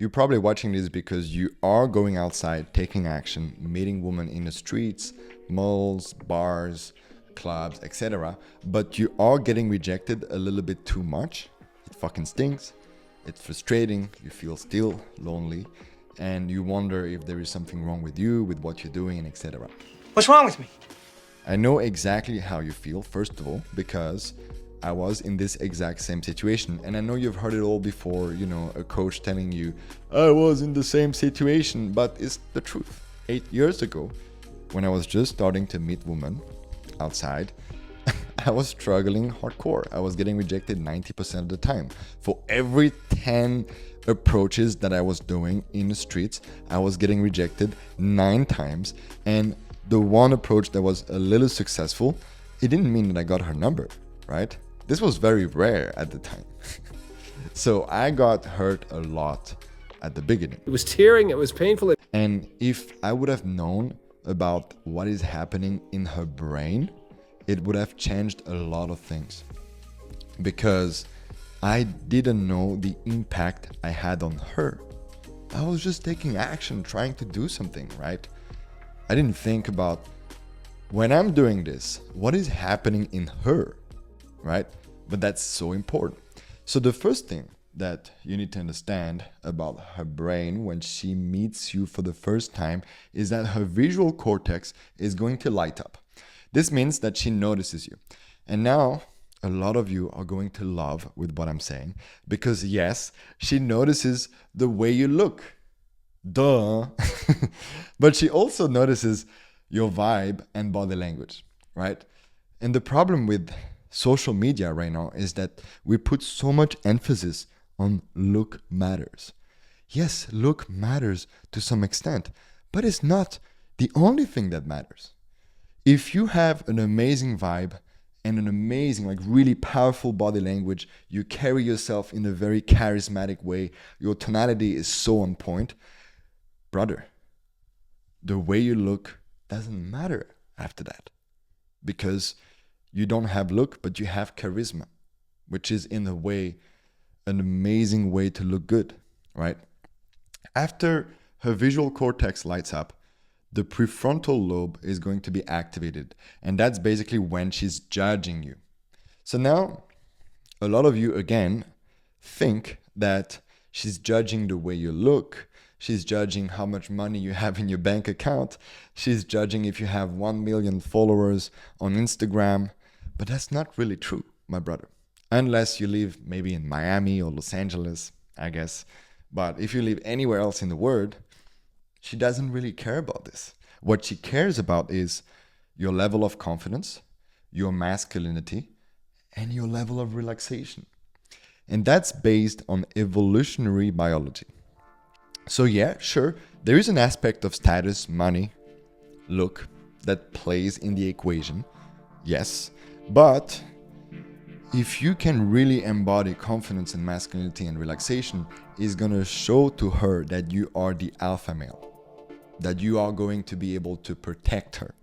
You're probably watching this because you are going outside, taking action, meeting women in the streets, malls, bars, clubs, etc. But you are getting rejected a little bit too much. It fucking stinks. It's frustrating. You feel still lonely. And you wonder if there is something wrong with you, with what you're doing, and etc. What's wrong with me? I know exactly how you feel, first of all, because I was in this exact same situation. And I know you've heard it all before, a coach telling you, I was in the same situation, but it's the truth. 8 years ago, when I was just starting to meet women outside, I was struggling hardcore. I was getting rejected 90% of the time. For every 10 approaches that I was doing in the streets, I was getting rejected 9 times. And the one approach that was a little successful, it didn't mean that I got her number, right? This was very rare at the time. So I got hurt a lot at the beginning. It was tearing, it was painful. And if I would have known about what is happening in her brain, it would have changed a lot of things. Because I didn't know the impact I had on her. I was just taking action, trying to do something, right? I didn't think about, when I'm doing this, what is happening in her, right? But that's so important. So the first thing that you need to understand about her brain when she meets you for the first time is that her visual cortex is going to light up. This means that she notices you. And now a lot of you are going to love with what I'm saying, because yes, she notices the way you look. Duh. But she also notices your vibe and body language, right? And the problem with social media right now is that we put so much emphasis on look matters. Yes, look matters to some extent, but it's not the only thing that matters. If you have an amazing vibe and an amazing, really powerful body language, you carry yourself in a very charismatic way, your tonality is so on point, brother, the way you look doesn't matter after that, because you don't have look, but you have charisma, which is in a way an amazing way to look good, right? After her visual cortex lights up, the prefrontal lobe is going to be activated, and that's basically when she's judging you. So now, a lot of you again think that she's judging the way you look, she's judging how much money you have in your bank account, she's judging if you have 1 million followers on Instagram, but that's not really true, my brother. Unless you live maybe in Miami or Los Angeles, I guess. But if you live anywhere else in the world, she doesn't really care about this. What she cares about is your level of confidence, your masculinity, and your level of relaxation. And that's based on evolutionary biology. So yeah, sure, there is an aspect of status, money, look that plays in the equation. Yes, but if you can really embody confidence and masculinity and relaxation, it's gonna show to her that you are the alpha male, that you are going to be able to protect her.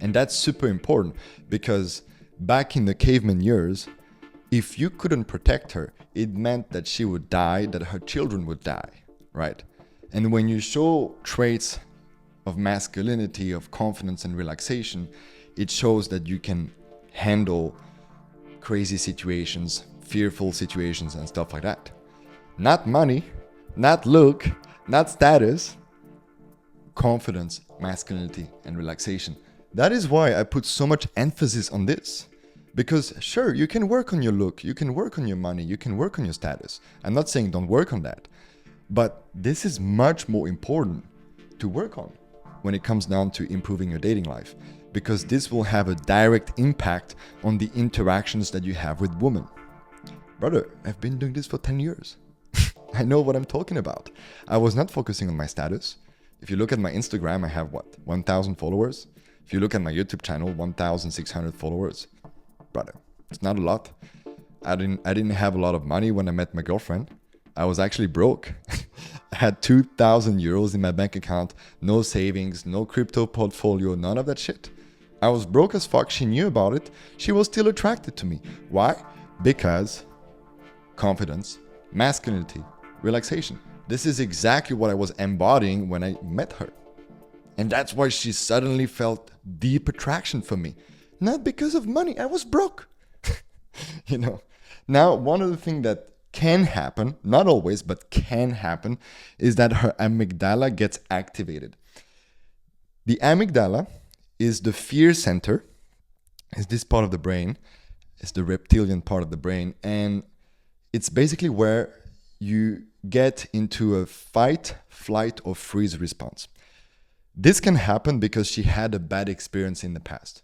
And that's super important, because back in the caveman years, if you couldn't protect her, it meant that she would die, that her children would die, right? And when you show traits of masculinity, of confidence and relaxation, it shows that you can handle crazy situations, fearful situations and stuff like that. Not money, not look, not status, confidence, masculinity, and relaxation. That is why I put so much emphasis on this. Because sure, you can work on your look, you can work on your money, you can work on your status. I'm not saying don't work on that. But this is much more important to work on when it comes down to improving your dating life. Because this will have a direct impact on the interactions that you have with women. Brother, I've been doing this for 10 years. I know what I'm talking about. I was not focusing on my status. If you look at my Instagram, I have 1,000 followers. If you look at my YouTube channel, 1,600 followers. Brother, it's not a lot. I didn't have a lot of money when I met my girlfriend. I was actually broke. I had 2,000 euros in my bank account, no savings, no crypto portfolio, none of that shit. I was broke as fuck. She knew about it. She was still attracted to me. Why? Because confidence, masculinity, relaxation. This is exactly what I was embodying when I met her. And that's why she suddenly felt deep attraction for me. Not because of money. I was broke. You know. Now, one of the things that can happen, not always, but can happen, is that her amygdala gets activated. The amygdala is the fear center, is this part of the brain, it's the reptilian part of the brain, and it's basically where you get into a fight, flight, or freeze response. This can happen because she had a bad experience in the past.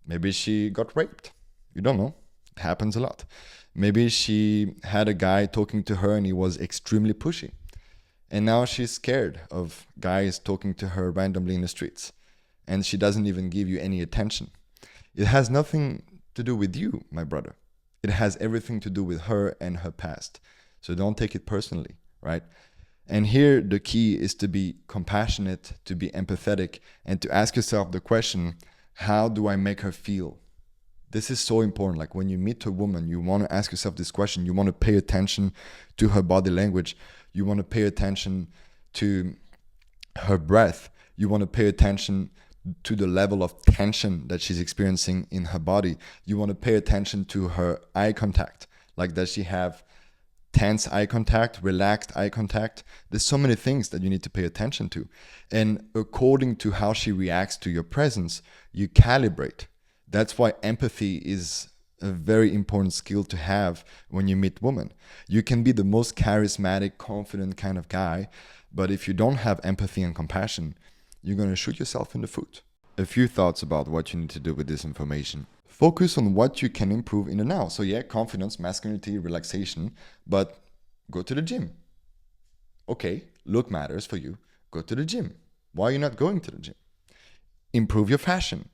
Maybe she got raped. You don't know. It happens a lot. Maybe she had a guy talking to her and he was extremely pushy. And now she's scared of guys talking to her randomly in the streets. And she doesn't even give you any attention. It has nothing to do with you, my brother. It has everything to do with her and her past. So don't take it personally, right? And here the key is to be compassionate, to be empathetic, and to ask yourself the question, how do I make her feel? This is so important. Like when you meet a woman, you want to ask yourself this question. You want to pay attention to her body language. You want to pay attention to her breath. You want to pay attention to the level of tension that she's experiencing in her body. You want to pay attention to her eye contact. Like, does she have tense eye contact, relaxed eye contact? There's so many things that you need to pay attention to. And according to how she reacts to your presence, you calibrate. That's why empathy is a very important skill to have when you meet women. You can be the most charismatic, confident kind of guy, but if you don't have empathy and compassion, you're going to shoot yourself in the foot. A few thoughts about what you need to do with this information. Focus on what you can improve in the now. So yeah, confidence, masculinity, relaxation, but go to the gym. Okay, look matters for you. Go to the gym. Why are you not going to the gym? Improve your fashion.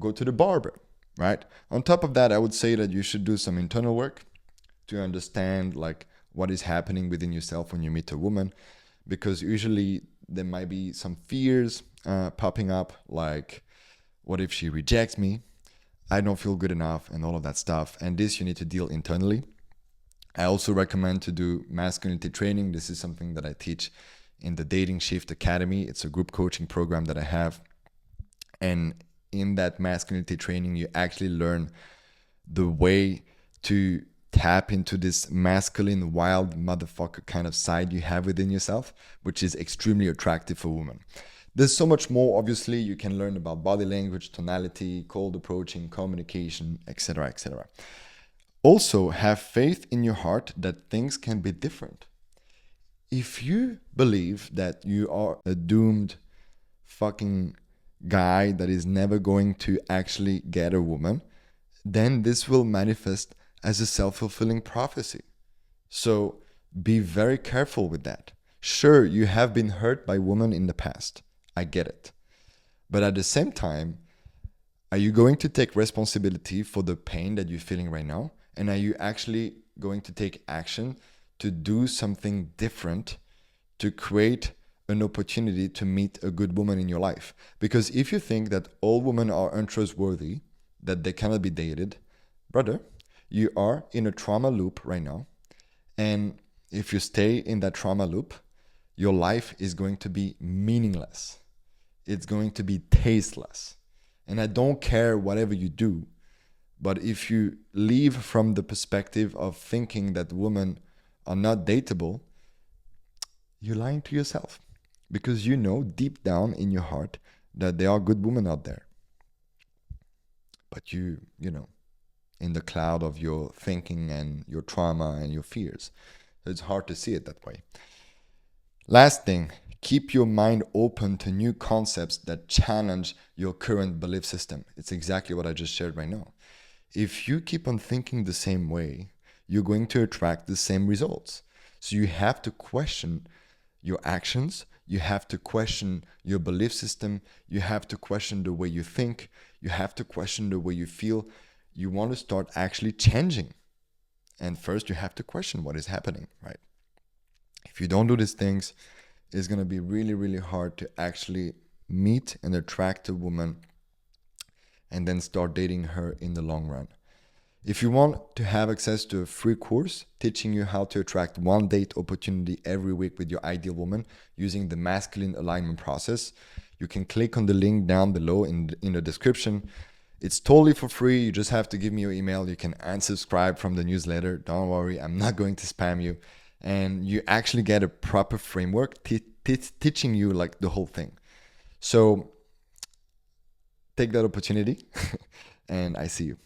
Go to the barber, right? On top of that, I would say that you should do some internal work to understand like what is happening within yourself when you meet a woman, because usually there might be some fears popping up, like what if she rejects me? I don't feel good enough and all of that stuff. And this you need to deal internally. I also recommend to do masculinity training. This is something that I teach in the Dating Shift Academy. It's a group coaching program that I have. And in that masculinity training, you actually learn the way to tap into this masculine, wild motherfucker kind of side you have within yourself, which is extremely attractive for women. There's so much more. Obviously, you can learn about body language, tonality, cold approaching, communication, etc., etc. Also, have faith in your heart that things can be different. If you believe that you are a doomed fucking guy that is never going to actually get a woman, then this will manifest as a self-fulfilling prophecy. So be very careful with that. Sure, you have been hurt by women in the past. I get it. But at the same time, are you going to take responsibility for the pain that you're feeling right now? And are you actually going to take action to do something different to create an opportunity to meet a good woman in your life? Because if you think that all women are untrustworthy, that they cannot be dated, brother, you are in a trauma loop right now. And if you stay in that trauma loop, your life is going to be meaningless. It's going to be tasteless. And I don't care whatever you do, but if you leave from the perspective of thinking that women are not dateable, you're lying to yourself. Because you know deep down in your heart that there are good women out there. But you know, in the cloud of your thinking and your trauma and your fears. So it's hard to see it that way. Last thing, keep your mind open to new concepts that challenge your current belief system. It's exactly what I just shared right now. If you keep on thinking the same way, you're going to attract the same results. So you have to question your actions. You have to question your belief system. You have to question the way you think. You have to question the way you feel. You want to start actually changing. And first you have to question what is happening, right? If you don't do these things, it's going to be really, really hard to actually meet and attract a woman and then start dating her in the long run. If you want to have access to a free course teaching you how to attract one date opportunity every week with your ideal woman using the masculine alignment process, you can click on the link down below in the description. It's totally for free. You just have to give me your email. You can unsubscribe from the newsletter. Don't worry, I'm not going to spam you. And you actually get a proper framework teaching you like the whole thing. So take that opportunity and I see you.